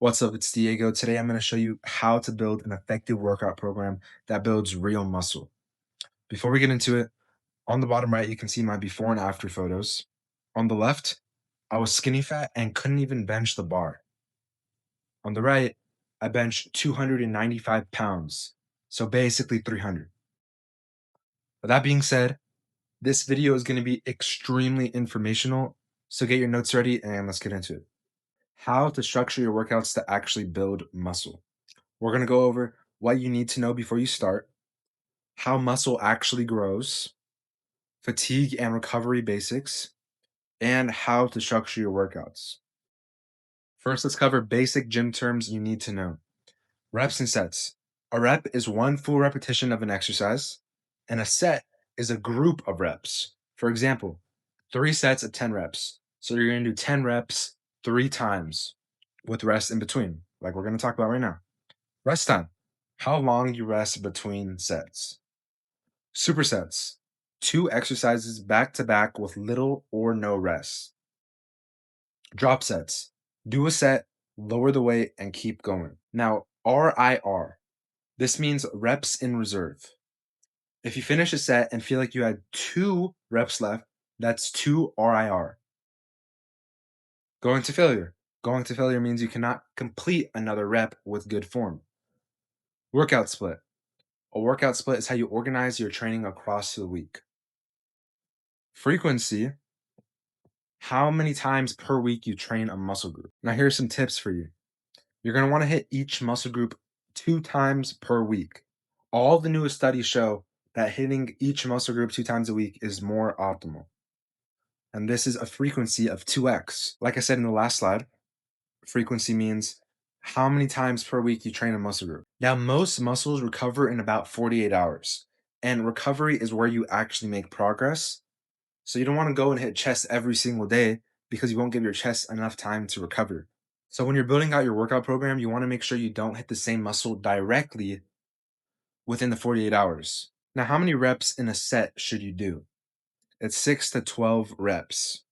What's up? It's Diego. Today I'm going to show you how to build an effective workout program that builds real muscle. Before we get into it, on the bottom right, you can see my before and after photos. On the left, I was skinny fat and couldn't even bench the bar. On the right, I benched 295 pounds, so basically 300. But that being said, this video is going to be extremely informational, so get your notes ready and let's get into it. How to structure your workouts to actually build muscle. We're going to go over what you need to know before you start, how muscle actually grows, fatigue and recovery basics, and how to structure your workouts. First, let's cover basic gym terms you need to know. Reps and sets. A rep is one full repetition of an exercise, and a set is a group of reps. For example, 3 sets of 10 reps. So you're going to do 10 reps 3 times with rest in between, like we're going to talk about right now. Rest time. How long you rest between sets. Supersets. 2 exercises back to back with little or no rest. Drop sets. Do a set, lower the weight, and keep going. Now, RIR. This means reps in reserve. If you finish a set and feel like you had 2 reps left, that's 2 RIR. Going to failure. Going to failure means you cannot complete another rep with good form. Workout split. A workout split is how you organize your training across the week. Frequency, how many times per week you train a muscle group. Now, here's some tips for you. You're going to want to hit each muscle group 2 times per week. All the newest studies show that hitting each muscle group 2 times a week is more optimal. And this is a frequency of 2x. Like I said in the last slide, frequency means how many times per week you train a muscle group. Now, most muscles recover in about 48 hours. And recovery is where you actually make progress. So you don't want to go and hit chest every single day because you won't give your chest enough time to recover. So when you're building out your workout program, you want to make sure you don't hit the same muscle directly within the 48 hours. Now, how many reps in a set should you do? It's 6 to 12 reps.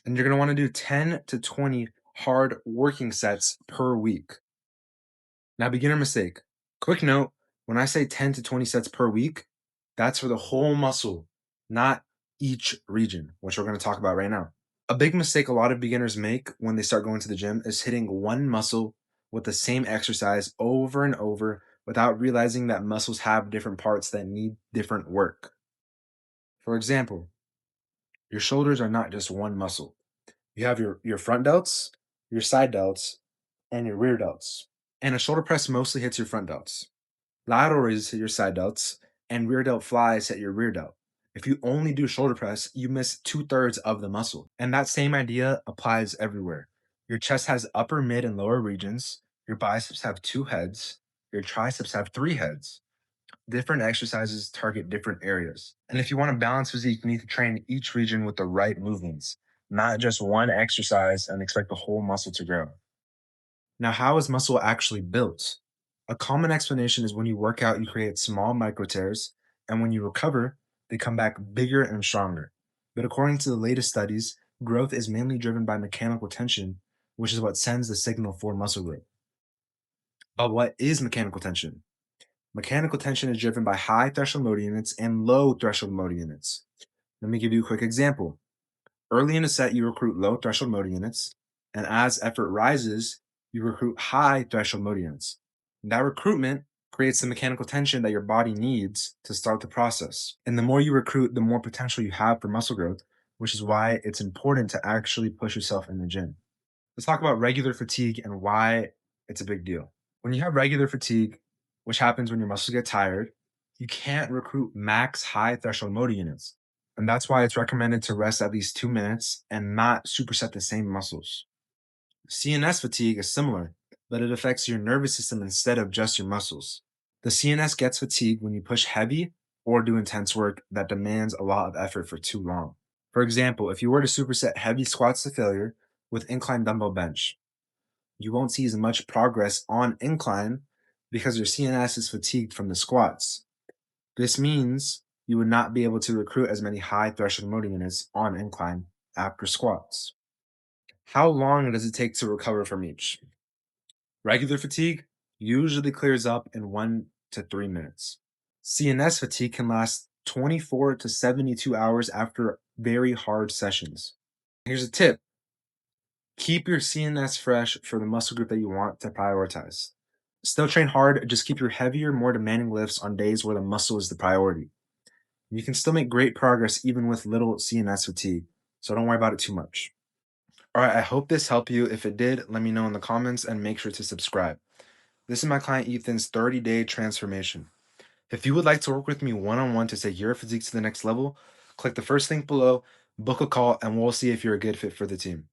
And you're going to want to do 10 to 20 hard working sets per week. Now, beginner mistake. Quick note, when I say 10 to 20 sets per week, that's for the whole muscle, not each region, which we're going to talk about right now. A big mistake a lot of beginners make when they start going to the gym is hitting one muscle with the same exercise over and over without realizing that muscles have different parts that need different work. For example, your shoulders are not just one muscle. You have your front delts, your side delts, and your rear delts. And a shoulder press mostly hits your front delts. Lateral raises hit your side delts, and rear delt flies hit your rear delt. If you only do shoulder press, you miss 2/3 of the muscle. And that same idea applies everywhere. Your chest has upper, mid, and lower regions. Your biceps have 2 heads. Your triceps have 3 heads. Different exercises target different areas. And if you want to balance physique, you need to train each region with the right movements, not just one exercise and expect the whole muscle to grow. Now, how is muscle actually built? A common explanation is when you work out, you create small micro tears, and when you recover, they come back bigger and stronger. But according to the latest studies, growth is mainly driven by mechanical tension, which is what sends the signal for muscle growth. But what is mechanical tension? Mechanical tension is driven by high threshold motor units and low threshold motor units. Let me give you a quick example. Early in a set, you recruit low threshold motor units, and as effort rises, you recruit high threshold motor units. And that recruitment creates the mechanical tension that your body needs to start the process. And the more you recruit, the more potential you have for muscle growth, which is why it's important to actually push yourself in the gym. Let's talk about regular fatigue and why it's a big deal. When you have regular fatigue, which happens when your muscles get tired, you can't recruit max high threshold motor units. And that's why it's recommended to rest at least 2 minutes and not superset the same muscles. CNS fatigue is similar, but it affects your nervous system instead of just your muscles. The CNS gets fatigued when you push heavy or do intense work that demands a lot of effort for too long. For example, if you were to superset heavy squats to failure with incline dumbbell bench, you won't see as much progress on incline because your CNS is fatigued from the squats. This means you would not be able to recruit as many high threshold motor units on incline after squats. How long does it take to recover from each? Regular fatigue usually clears up in 1 to 3 minutes. CNS fatigue can last 24 to 72 hours after very hard sessions. Here's a tip: keep your CNS fresh for the muscle group that you want to prioritize. Still train hard, just keep your heavier, more demanding lifts on days where the muscle is the priority. You can still make great progress even with little CNS fatigue, so don't worry about it too much. All right, I hope this helped you. If it did, let me know in the comments and make sure to subscribe. This is my client Ethan's 30-day transformation. If you would like to work with me one-on-one to take your physique to the next level, click the first link below, book a call, and we'll see if you're a good fit for the team.